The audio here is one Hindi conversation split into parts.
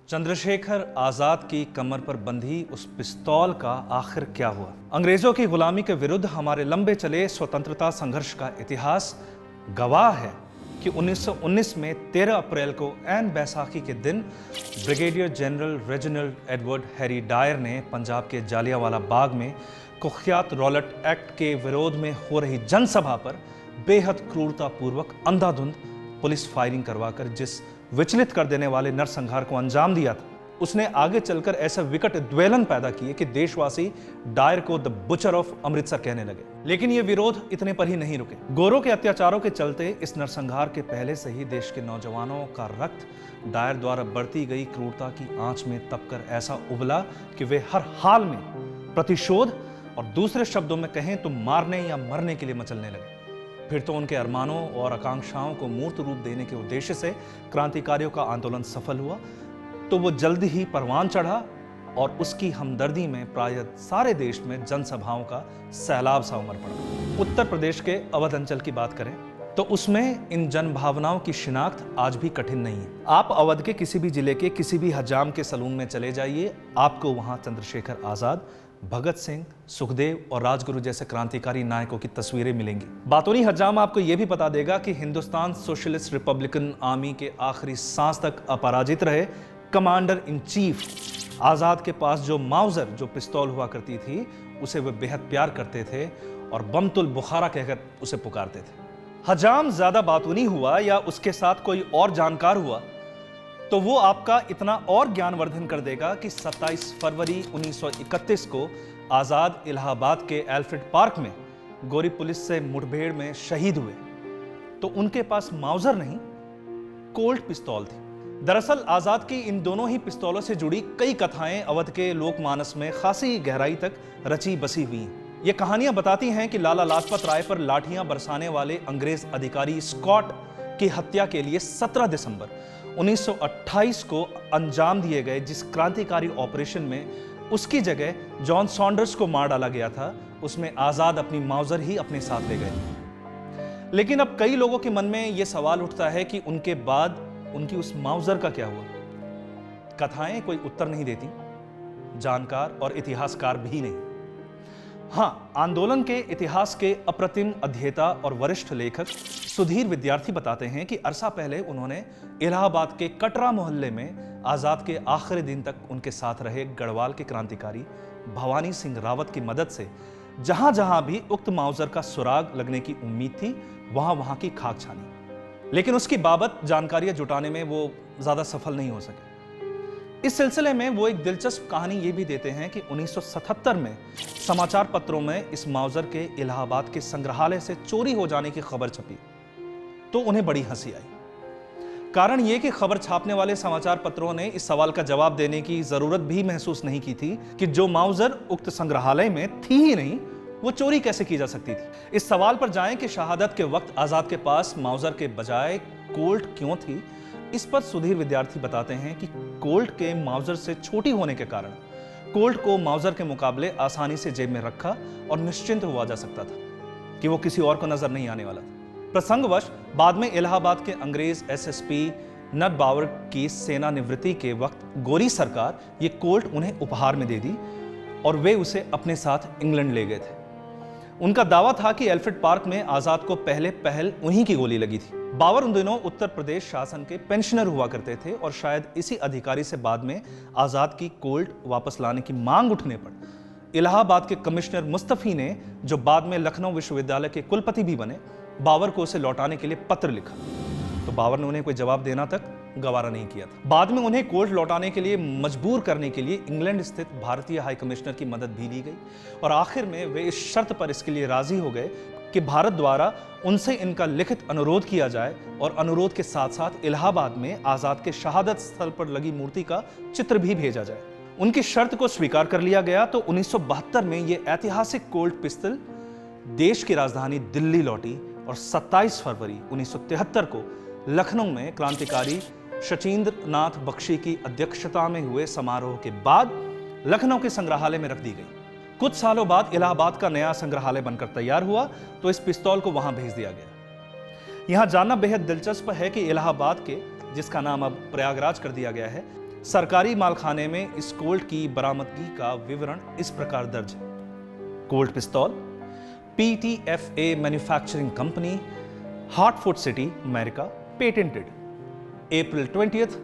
चंद्रशेखर आजाद की कमर पर बंधी उस पिस्तौल का आखिर क्या हुआ? अंग्रेजों की गुलामी के विरुद्ध हमारे लंबे चले स्वतंत्रता संघर्ष का इतिहास गवाह है कि 1919 में 13 अप्रैल को ऐन बैसाखी के दिन brigadier general Reginald Edward Harry Dyer ने पंजाब के जालियांवाला बाग में कुख्यात रॉलेट एक्ट के विरोध में हो रही जनसभा पर बेहद क्रूरतापूर्वक अंधाधुंध पुलिस फायरिंग करवाकर जिस विचलित कर देने वाले नरसंहार को अंजाम दिया था, उसने आगे चलकर ऐसा विकट द्वेलन पैदा किए कि देशवासी डायर को द बुचर ऑफ अमृतसर कहने लगे। लेकिन ये विरोध इतने पर ही नहीं रुके। गोरों के अत्याचारों के चलते इस नरसंहार के पहले से ही देश के नौजवानों का रक्त डायर द्वारा बढ़ती गई क्रूरता की आंच में तपकर ऐसा उबला कि वे हर हाल में प्रतिशोध और दूसरे शब्दों में कहें तो मारने या मरने के लिए मचलने लगे। फिर तो उनके अरमानों और आकांक्षाओं को मूर्त रूप देने के उद्देश्य से क्रांतिकारियों का आंदोलन सफल हुआ तो वो जल्द ही परवान चढ़ा और उसकी हमदर्दी में प्राय सारे देश में जनसभाओं का सैलाब सा उमड़ पड़ा। उत्तर प्रदेश के अवध अंचल की बात करें तो उसमें इन जन भावनाओं की शिनाख्त आज भी कठिन नहीं है। आप अवध के किसी भी जिले के किसी भी हजाम के सलून में चले जाइए, आपको वहां चंद्रशेखर आजाद, भगत सिंह, सुखदेव और राजगुरु जैसे क्रांतिकारी नायकों की तस्वीरें मिलेंगी। बातोनी हजाम आपको यह भी बता देगा कि हिंदुस्तान सोशलिस्ट रिपब्लिकन आर्मी के आखिरी सांस तक अपराजित रहे कमांडर इन चीफ आजाद के पास जो माउजर, जो पिस्तौल हुआ करती थी, उसे वे बेहद प्यार करते थे और बमतुल बुखारा कहकर उसे पुकारते थे। हजाम ज्यादा बातूनी हुआ या उसके साथ कोई और जानकार हुआ तो वो आपका इतना और ज्ञानवर्धन कर देगा कि 27 फरवरी 1931 को आजाद इलाहाबाद के एल्फ्रेड पार्क में गोरी पुलिस से मुठभेड़ में शहीद हुए तो उनके पास माउजर नहीं, कोल्ट पिस्तौल थी। दरअसल आजाद की इन दोनों ही पिस्तौलों से जुड़ी कई कथाएं अवध के लोकमानस में खासी गहराई तक रची बसी हुई हैं। ये कहानियां बताती हैं कि लाला लाजपत राय पर लाठियां बरसाने वाले अंग्रेज अधिकारी स्कॉट की हत्या के लिए 17 दिसंबर 1928 को अंजाम दिए गए जिस क्रांतिकारी ऑपरेशन में उसकी जगह जॉन सॉन्डर्स को मार डाला गया था, उसमें आजाद अपनी माउजर ही अपने साथ ले गए। लेकिन अब कई लोगों के मन में यह सवाल उठता है कि उनके बाद उनकी उस माउजर का क्या हुआ? कथाएं कोई उत्तर नहीं देती, जानकार और इतिहासकार भी नहीं। हाँ, आंदोलन के इतिहास के अप्रतिम अध्येता और वरिष्ठ लेखक सुधीर विद्यार्थी बताते हैं कि अरसा पहले उन्होंने इलाहाबाद के कटरा मोहल्ले में आजाद के आखिरी दिन तक उनके साथ रहे गढ़वाल के क्रांतिकारी भवानी सिंह रावत की मदद से जहां जहां भी उक्त माउजर का सुराग लगने की उम्मीद थी वहां वहां की खाक छानी, लेकिन उसकी बाबत जानकारियां जुटाने में वो ज्यादा सफल नहीं हो सके। इस सिलसिले में वो एक दिलचस्प कहानी ये भी देते हैं कि 1977 में समाचार पत्रों में इस माउजर के इलाहाबाद के संग्रहालय से चोरी हो जाने की खबर छपी तो उन्हें बड़ी हंसी आई। कारण यह कि खबर छापने वाले समाचार पत्रों ने इस सवाल का जवाब देने की जरूरत भी महसूस नहीं की थी कि जो माउजर उक्त संग्रहालय में थी ही नहीं, वो चोरी कैसे की जा सकती थी। इस सवाल पर जाएं कि शहादत के वक्त आजाद के पास माउजर के बजाय कोल्ट क्यों थी, इस पर सुधीर विद्यार्थी बताते हैं कि कोल्ट के माउजर से छोटी होने के कारण कोल्ट को माउजर के मुकाबले आसानी से जेब में रखा और निश्चिंत हुआ जा सकता था कि वो किसी और को नजर नहीं आने वाला था। प्रसंगवश बाद में इलाहाबाद के अंग्रेज एसएसपी नट बावर की सेना निवृत्ति के वक्त गोरी सरकार ये कोल्ट उन्हें उपहार में दे दी और वे उसे अपने साथ इंग्लैंड ले गए थे। उनका दावा था कि एल्फ्रेड पार्क में आजाद को पहल उन्हीं की गोली लगी थी। बावर उन दिनों उत्तर प्रदेश शासन के पेंशनर हुआ करते थे और शायद इसी अधिकारी से बाद में आजाद की कोल्ट वापस लाने की मांग उठने पर इलाहाबाद के कमिश्नर मुस्तफी ने, जो बाद में लखनऊ विश्वविद्यालय के कुलपति भी बने, बावर को उसे लौटाने के लिए पत्र लिखा तो बावर ने उन्हें कोई जवाब देना तक गवारा नहीं किया था। बाद में उन्हें कोल्ट लौटाने के लिए मजबूर करने के लिए इंग्लैंड स्थित भारतीय हाई कमिश्नर की मदद भी ली गई और आखिर में वे इस शर्त पर इसके लिए राजी हो गए कि भारत द्वारा उनसे इनका लिखित अनुरोध किया जाए और अनुरोध के साथ साथ इलाहाबाद में आजाद के शहादत स्थल पर लगी मूर्ति का चित्र भी भेजा जाए। उनकी शर्त को स्वीकार कर लिया गया तो 1972 में यह ऐतिहासिक कोल्ट पिस्तल देश की राजधानी दिल्ली लौटी और 27 फरवरी 1973 को लखनऊ में क्रांतिकारी शचीन्द्र नाथ बख्शी की अध्यक्षता में हुए समारोह के बाद लखनऊ के संग्रहालय में रख दी गई। कुछ सालों बाद इलाहाबाद का नया संग्रहालय बनकर तैयार हुआ तो इस पिस्तौल को वहां भेज दिया गया। यहां जानना बेहद दिलचस्प है कि इलाहाबाद के, जिसका नाम अब प्रयागराज कर दिया गया है, सरकारी मालखाने में इस कोल्ट की बरामदगी का विवरण इस प्रकार दर्ज है। कोल्ट पिस्तौल, PTFA manufacturing company, Hartford city, America, patented April 20th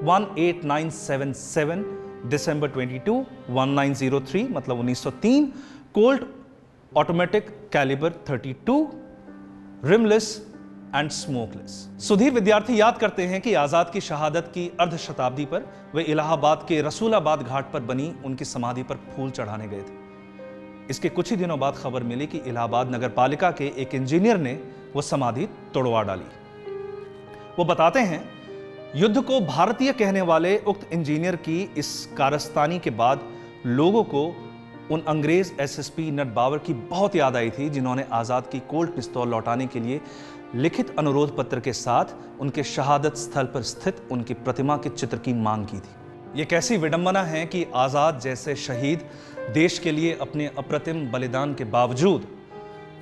18977, दिसंबर 22 1903 मतलब 1903, Colt automatic calibre 32, rimless and smokeless. Sudhir Vidyarthi याद करते हैं कि आजाद की शहादत की अर्ध शताब्दी पर वे इलाहाबाद के रसूलाबाद घाट पर बनी उनकी समाधि पर फूल चढ़ाने गए थे। इसके कुछ ही दिनों बाद खबर मिली कि इलाहाबाद नगर पालिका के एक इंजीनियर ने वो समाधि तोड़वा डाली। वो बताते हैं, युद्ध को भारतीय कहने वाले उक्त इंजीनियर की इस कारस्तानी के बाद लोगों को उन अंग्रेज एसएसपी नट बावर की बहुत याद आई थी, जिन्होंने आजाद की कोल्ट पिस्तौल लौटाने के लिए लिखित अनुरोध पत्र के साथ उनके शहादत स्थल पर स्थित उनकी प्रतिमा के चित्र की मांग की थी। यह कैसी विडंबना है कि आजाद जैसे शहीद देश के लिए अपने अप्रतिम बलिदान के बावजूद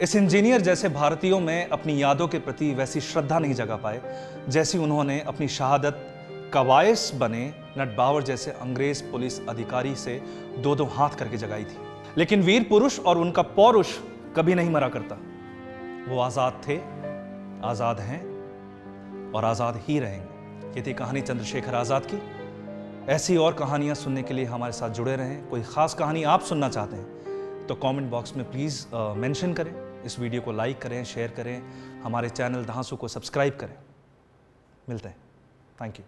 इस इंजीनियर जैसे भारतीयों में अपनी यादों के प्रति वैसी श्रद्धा नहीं जगा पाए जैसी उन्होंने अपनी शहादत कवायस बने नट बावर जैसे अंग्रेज पुलिस अधिकारी से दो दो हाथ करके जगाई थी। लेकिन वीर पुरुष और उनका पौरुष कभी नहीं मरा करता। वो आजाद थे, आजाद हैं और आजाद ही रहेंगे। ये थी कहानी चंद्रशेखर आजाद की। ऐसी और कहानियां सुनने के लिए हमारे साथ जुड़े रहें। कोई खास कहानी आप सुनना चाहते हैं तो कमेंट बॉक्स में प्लीज़ मेंशन करें। इस वीडियो को लाइक करें, शेयर करें, हमारे चैनल धांसू को सब्सक्राइब करें। मिलते हैं। Thank you.